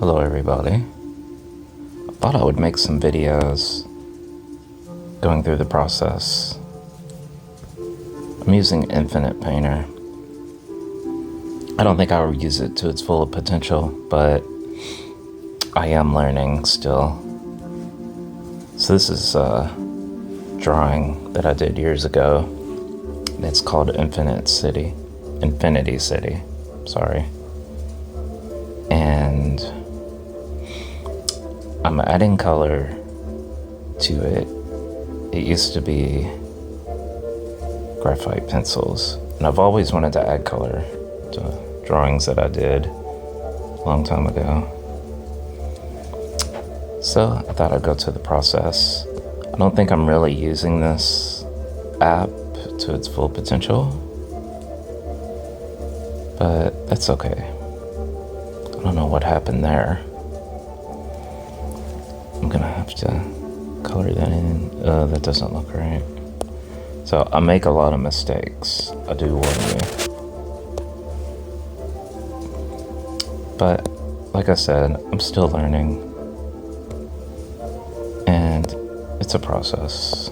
Hello everybody. I thought I would make some videos going through the process. I'm using Infinite Painter. I don't think I will use it to its full potential, but I am learning still. So this is a drawing that I did years ago. It's called Infinity City, sorry. And I'm adding color to it. It used to be graphite pencils, and I've always wanted to add color to drawings that I did a long time ago. So I thought I'd go to the process. I don't think I'm really using this app to its full potential, but that's okay. I don't know what happened there. I'm gonna have to color that in. That doesn't look right. So I make a lot of mistakes, I do warn you. But like I said, I'm still learning, and it's a process.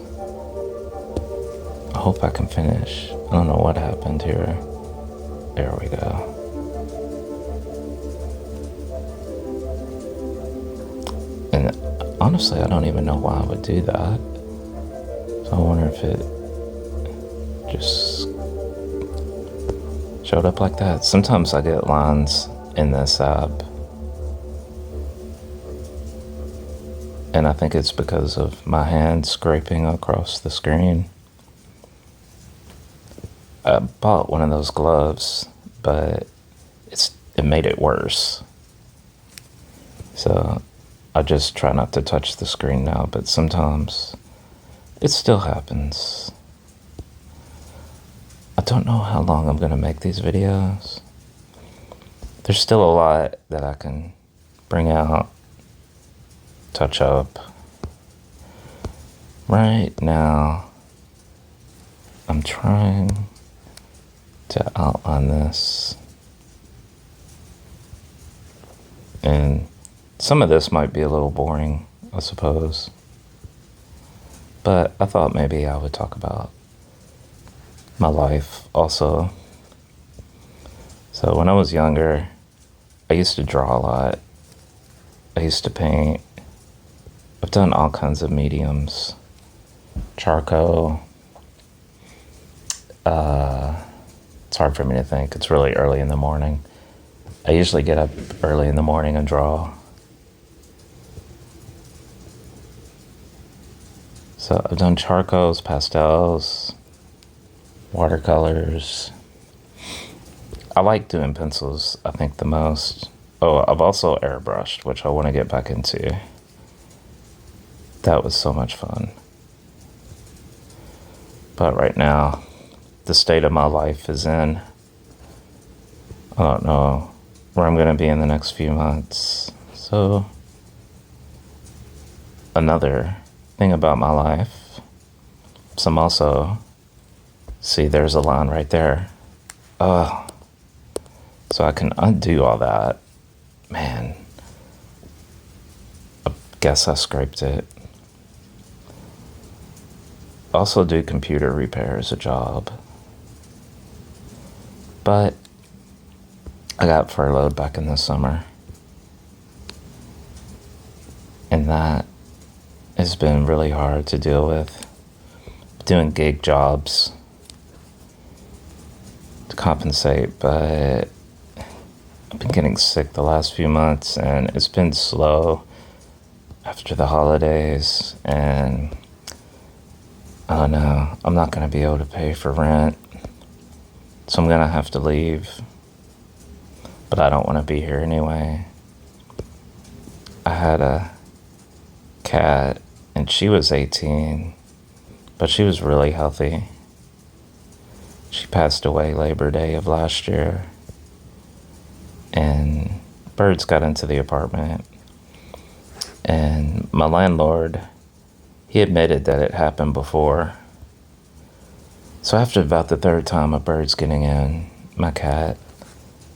I hope I can finish. I don't know what happened here. There we go. And honestly, I don't even know why I would do that. So I wonder if it just showed up like that. Sometimes I get lines in this app, and I think it's because of my hand scraping across the screen. I bought one of those gloves, but it made it worse. So I just try not to touch the screen now, but sometimes it still happens. I don't know how long I'm gonna make these videos. There's still a lot that I can bring out, touch up. Right now, I'm trying to outline this. And some of this might be a little boring, I suppose. But I thought maybe I would talk about my life also. So when I was younger, I used to draw a lot. I used to paint. I've done all kinds of mediums. Charcoal. It's hard for me to think. It's really early in the morning. I usually get up early in the morning and draw. So I've done charcoals, pastels, watercolors. I like doing pencils, I think, the most. Oh, I've also airbrushed, which I want to get back into. That was so much fun. But right now, the state of my life is in, I don't know where I'm going to be in the next few months. So, another thing about my life, some also, see, there's a line right there. Oh, so I can undo all that. Man, I guess I scraped it. Also do computer repair as a job. But I got furloughed back in the summer. And that has been really hard to deal with. Doing gig jobs to compensate, but I've been getting sick the last few months, and it's been slow after the holidays, and I don't know, I'm not going to be able to pay for rent, so I'm going to have to leave, but I don't want to be here anyway. I had a cat, and she was 18, but she was really healthy. She passed away Labor Day of last year, and birds got into the apartment, and my landlord, he admitted that it happened before. So after about the third time of birds getting in, my cat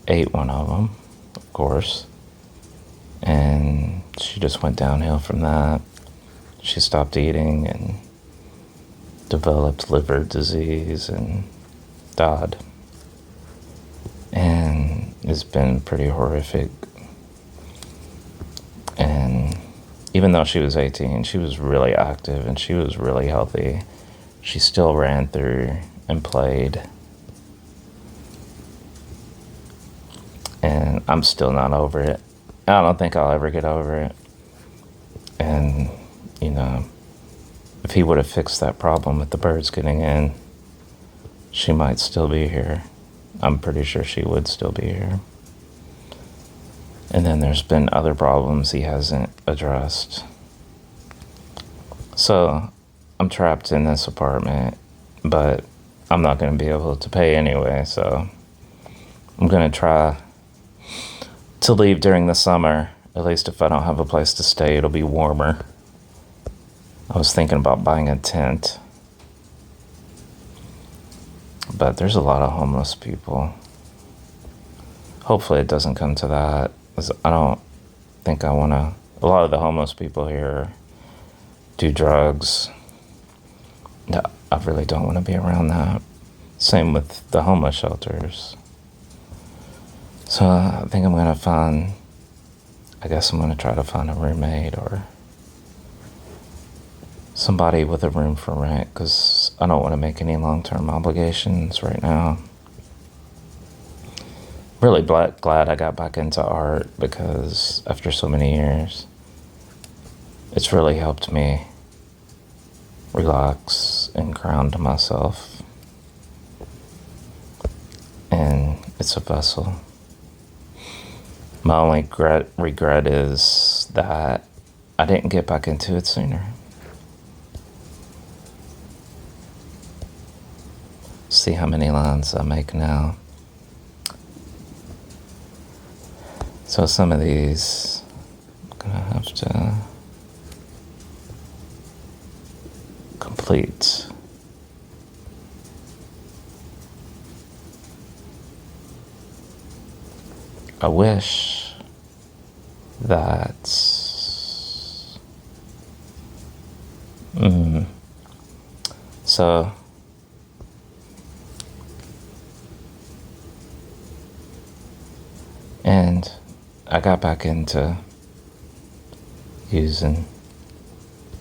ate one of them, of course, And she just went downhill from that. She stopped eating and developed liver disease and died. And it's been pretty horrific. And even though she was 18, she was really active and she was really healthy. She still ran through and played. And I'm still not over it. I don't think I'll ever get over it. And, you know, if he would have fixed that problem with the birds getting in, she might still be here. I'm pretty sure she would still be here. And then there's been other problems he hasn't addressed. So I'm trapped in this apartment, but I'm not going to be able to pay anyway. So I'm going to try to leave during the summer. At least if I don't have a place to stay, it'll be warmer. I was thinking about buying a tent. But there's a lot of homeless people. Hopefully it doesn't come to that. 'Cause I don't think I want to... A lot of the homeless people here do drugs. No, I really don't want to be around that. Same with the homeless shelters. So I think I'm going to find... I guess I'm going to try to find a roommate or somebody with a room for rent, because I don't want to make any long-term obligations right now. Really glad I got back into art, because after so many years, it's really helped me relax and ground myself. And it's a vessel. My only regret is that I didn't get back into it sooner. See how many lines I make now. So some of these I'm gonna have to complete. I wish that so and I got back into using...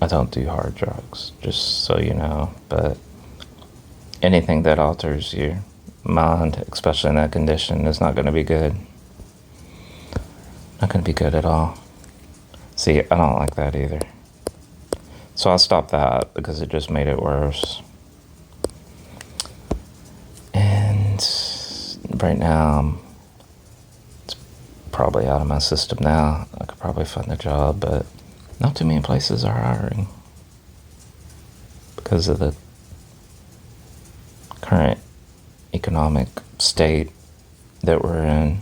I don't do hard drugs, just so you know, but anything that alters your mind, especially in that condition, is not going to be good. Not going to be good at all. See, I don't like that either. So I stopped that because it just made it worse. And right now, it's probably out of my system now. I could probably find a job, but not too many places are hiring because of the current economic state that we're in.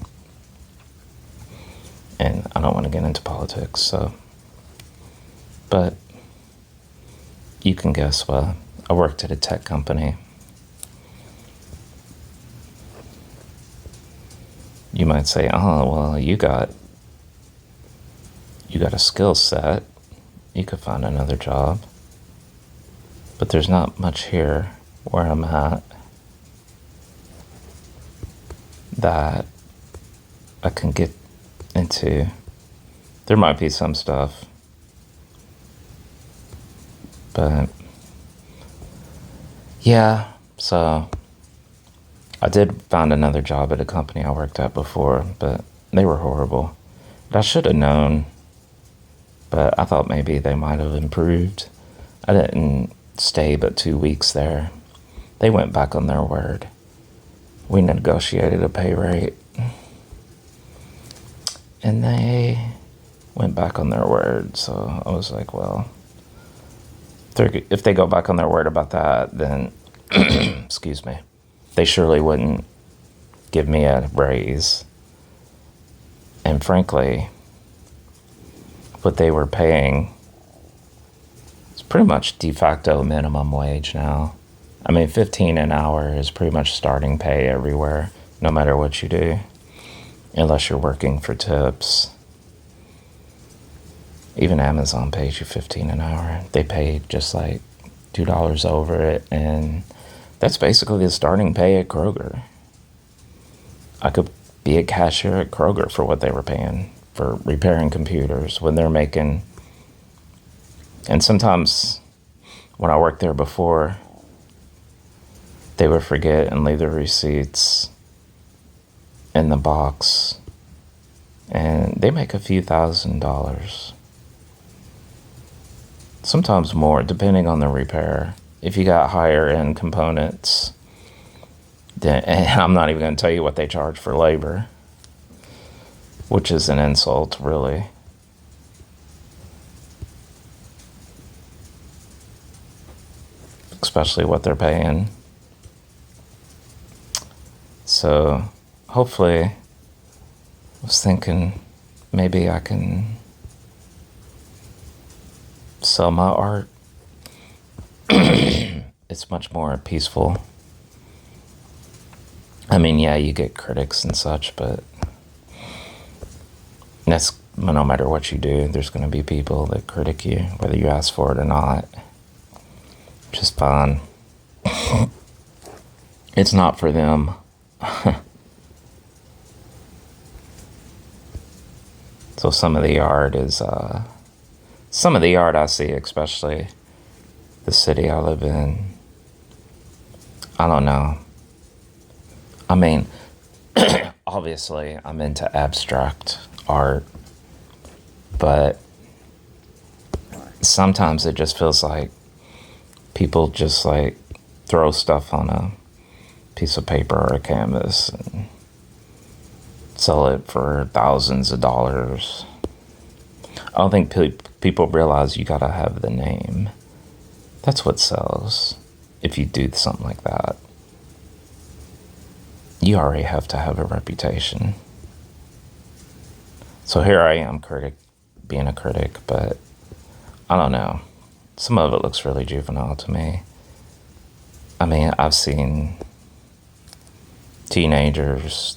And I don't want to get into politics, so. But you can guess what. I worked at a tech company. You might say, oh, well, you got a skill set. You could find another job. But there's not much here where I'm at that I can get into. There might be some stuff, but yeah, so I did find another job at a company I worked at before, but they were horrible. I should have known, but I thought maybe they might have improved. I didn't stay but 2 weeks there. They went back on their word. We negotiated a pay rate, and they went back on their word. So I was like, well, if they go back on their word about that, then, excuse me, they surely wouldn't give me a raise. And frankly, what they were paying is pretty much de facto minimum wage now. I mean, 15 an hour is pretty much starting pay everywhere, no matter what you do, unless you're working for tips. Even Amazon pays you 15 an hour. They pay just like $2 over it, and that's basically the starting pay at Kroger. I could be a cashier at Kroger for what they were paying for repairing computers when they're making. And sometimes when I worked there before, they would forget and leave the receipts in the box, and they make a few $1,000s. Sometimes more, depending on the repair. If you got higher end components, then, and I'm not even going to tell you what they charge for labor, which is an insult, really. Especially what they're paying. So, hopefully, I was thinking maybe I can sell my art. It's much more peaceful. I mean, yeah, you get critics and such, but that's no matter what you do, there's going to be people that critic you, whether you ask for it or not. Just fine. It's not for them. So some of the art I see, especially the city I live in, I don't know. I mean, obviously I'm into abstract art, but sometimes it just feels like people just like throw stuff on a piece of paper or a canvas and sell it for thousands of dollars. I don't think people realize you gotta have the name. That's what sells. If you do something like that, you already have to have a reputation. So here I am, being a critic, but I don't know. Some of it looks really juvenile to me. I mean, I've seen teenagers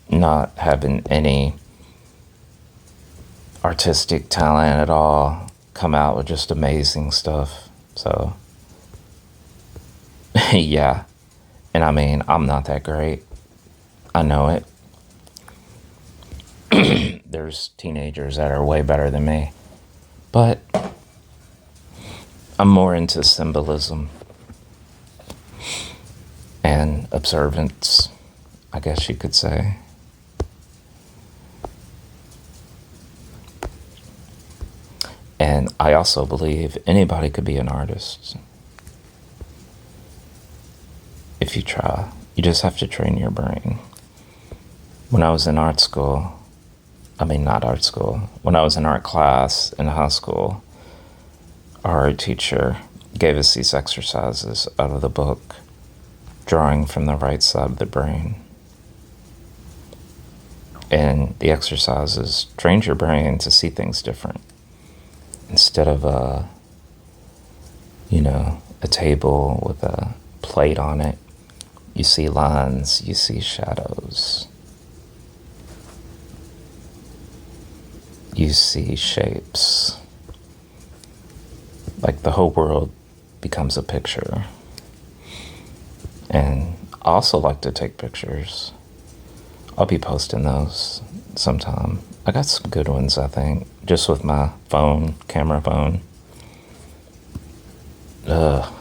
not having any artistic talent at all come out with just amazing stuff. So, yeah. And I mean, I'm not that great. I know it. There's teenagers that are way better than me. But I'm more into symbolism and observance, I guess you could say. And I also believe anybody could be an artist if you try. You just have to train your brain. When I was in art school, not art school, when I was in art class in high school, our art teacher gave us these exercises out of the book, Drawing from the Right Side of the Brain. And the exercises trained your brain to see things different. Instead of a table with a plate on it, you see lines, you see shadows, you see shapes. Like the whole world becomes a picture. And I also like to take pictures. I'll be posting those sometime. I got some good ones, I think, just with my phone, camera phone. Ugh.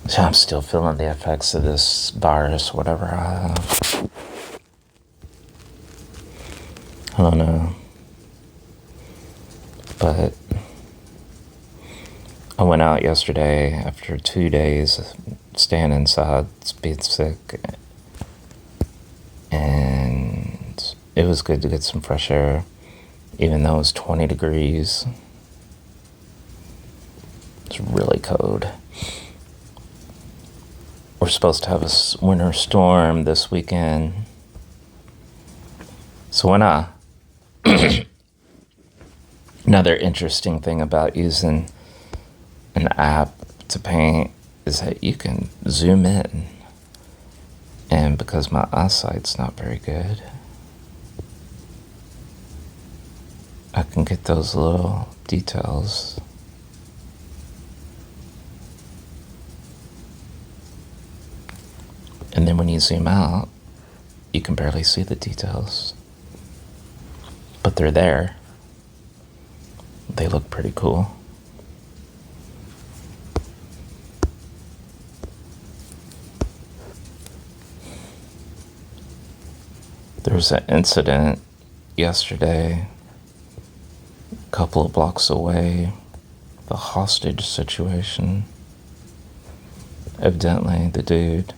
So I'm still feeling the effects of this virus, whatever I have. I don't know. But I went out yesterday after 2 days staying inside, being sick. And it was good to get some fresh air, even though it was 20 degrees. It's really cold. We're supposed to have a winter storm this weekend. So another interesting thing about using an app to paint is that you can zoom in. And because my eyesight's not very good, I can get those little details. And then when you zoom out, you can barely see the details. But they're there. They look pretty cool. There was an incident yesterday, a couple of blocks away, the hostage situation. Evidently, the dude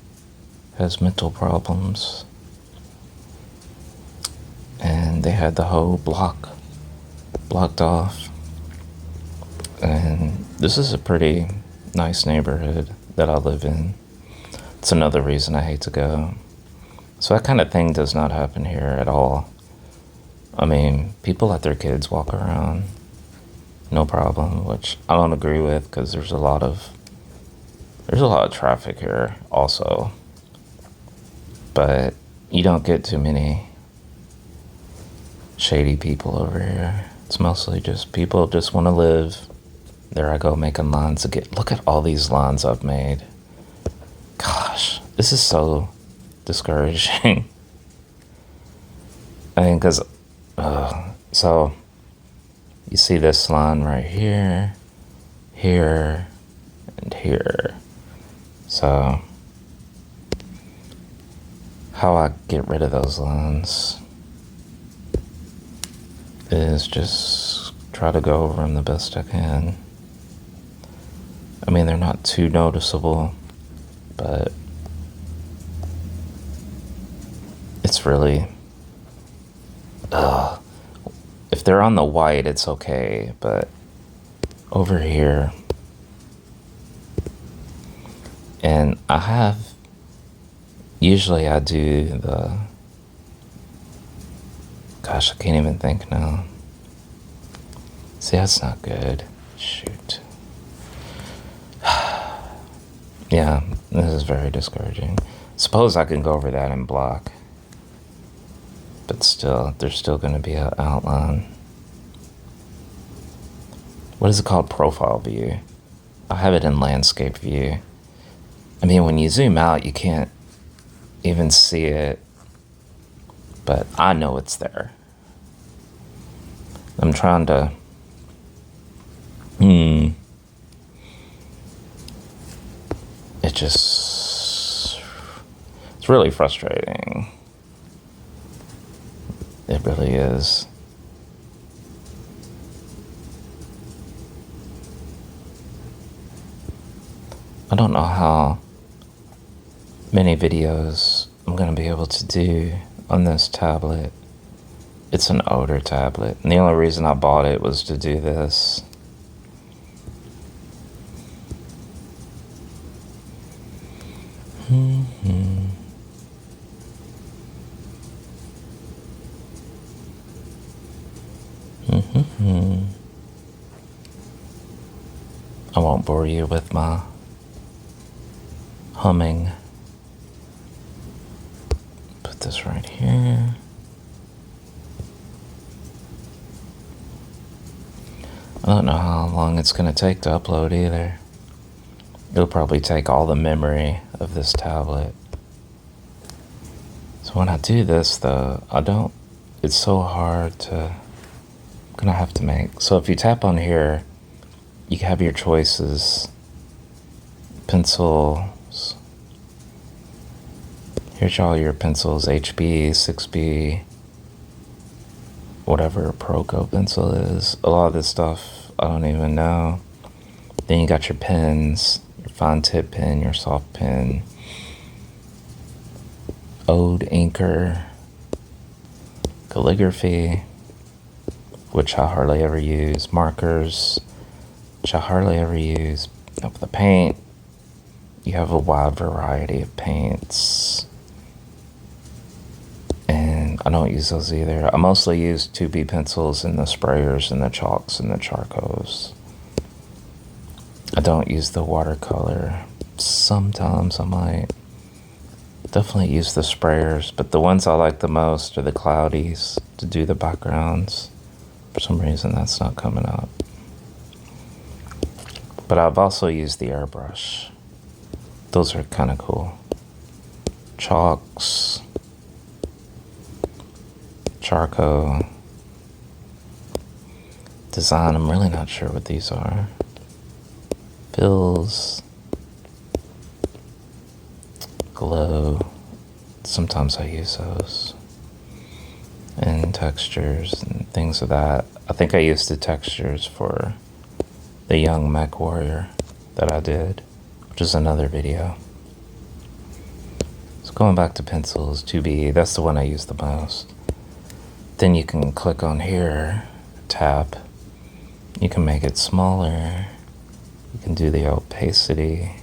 has mental problems. And they had the whole block blocked off. And this is a pretty nice neighborhood that I live in. It's another reason I hate to go. So that kind of thing does not happen here at all. I mean, people let their kids walk around, no problem, which I don't agree with because there's a lot of traffic here also. But you don't get too many shady people over here. It's mostly just people just want to live. There I go making lawns again. Look at all these lawns I've made. Gosh, this is so discouraging. I mean, because, so you see this lawn right here, here, and here. So, how I get rid of those lawns is just try to go over them the best I can. I mean, they're not too noticeable, but it's really, if they're on the white, it's okay, but over here, and usually I do gosh, I can't even think now. See, that's not good. Shoot. Yeah, this is very discouraging. Suppose I can go over that in block. But still, there's still going to be an outline. What is it called? Profile view. I have it in landscape view. I mean, when you zoom out, you can't even see it. But I know it's there. I'm trying to... It's really frustrating. It really is. I don't know how many videos I'm going to be able to do on this tablet. It's an older tablet, and the only reason I bought it was to do this. I won't bore you with my humming. Put this right here. I don't know how long it's going to take to upload either. It'll probably take all the memory of this tablet. So when I do this though, it's so hard I'm going to have to make. So if you tap on here, you have your choices. Pencils. Here's all your pencils, HB, 6B, whatever a Proco pencil is. A lot of this stuff, I don't even know. Then you got your pens, your fine tip pen, your soft pen, Ode inker, calligraphy, which I hardly ever use, markers, which I hardly ever use. With the paint, you have a wide variety of paints. And I don't use those either. I mostly use 2B pencils and the sprayers and the chalks and the charcoals. I don't use the watercolor. Sometimes I might. Definitely use the sprayers, but the ones I like the most are the cloudies to do the backgrounds. For some reason, that's not coming up. But I've also used the airbrush. Those are kind of cool. Chalks, charcoal, design. I'm really not sure what these are. Fills, glow. Sometimes I use those. And textures and things of that. I think I used the textures for the young mech warrior that I did, which is another video. So going back to pencils, 2B, that's the one I use the most. Then you can click on here, tap. You can make it smaller. You can do the opacity.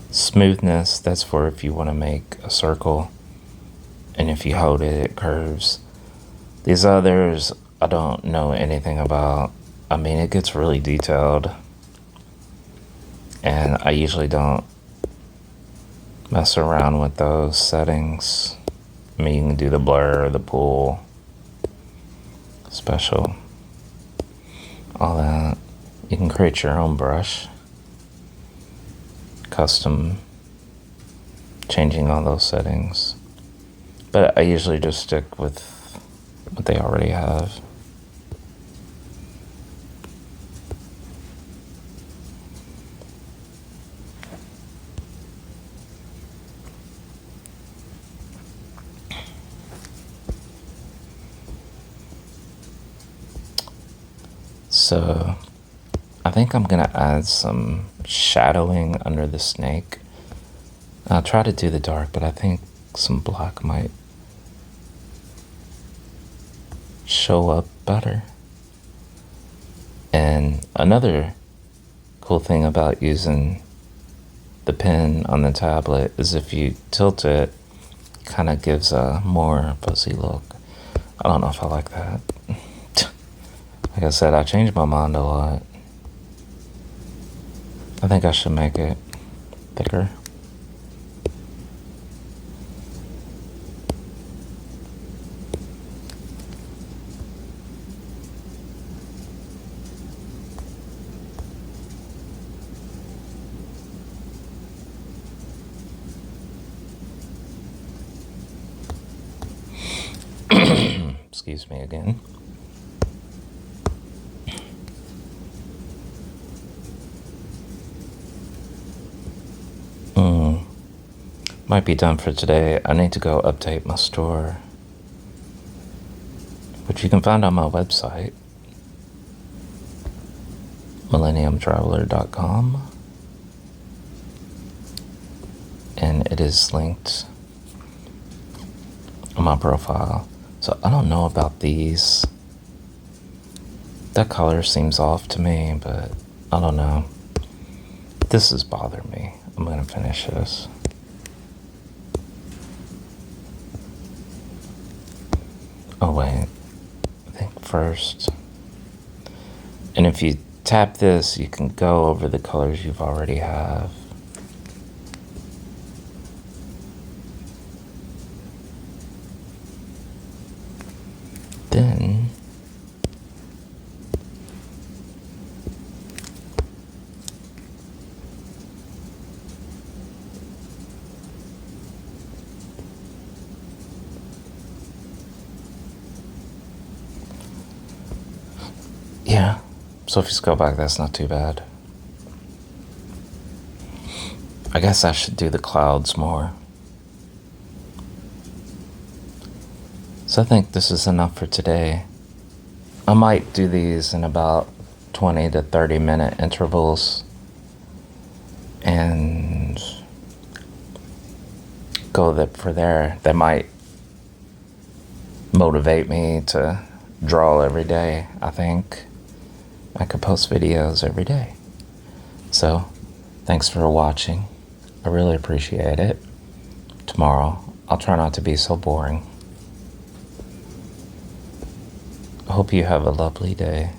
Smoothness, that's for if you want to make a circle. And if you hold it, it curves. These others, I don't know anything about. I mean, it gets really detailed. And I usually don't mess around with those settings. I mean, you can do the blur, the pull, special, all that. You can create your own brush, custom, changing all those settings. But I usually just stick with what they already have. So I think I'm gonna add some shadowing under the snake. I'll try to do the dark, but I think some black might show up better. And another cool thing about using the pen on the tablet is if you tilt it, kind of gives a more fuzzy look. I don't know if I like that. Like I said, I changed my mind a lot. I think I should make it thicker. Excuse me again. Might be done for today. I need to go update my store, which you can find on my website, millenniumtraveler.com, and it is linked on my profile. So I don't know about these. That color seems off to me, but I don't know. This is bothering me. I'm gonna finish this. Oh wait, I think first. And if you tap this, you can go over the colors you've already have. Then yeah, so if you scroll back, that's not too bad. I guess I should do the clouds more. So I think this is enough for today. I might do these in about 20 to 30 minute intervals and go for there. That might motivate me to draw every day. I think I could post videos every day. So thanks for watching. I really appreciate it. Tomorrow, I'll try not to be so boring. I hope you have a lovely day.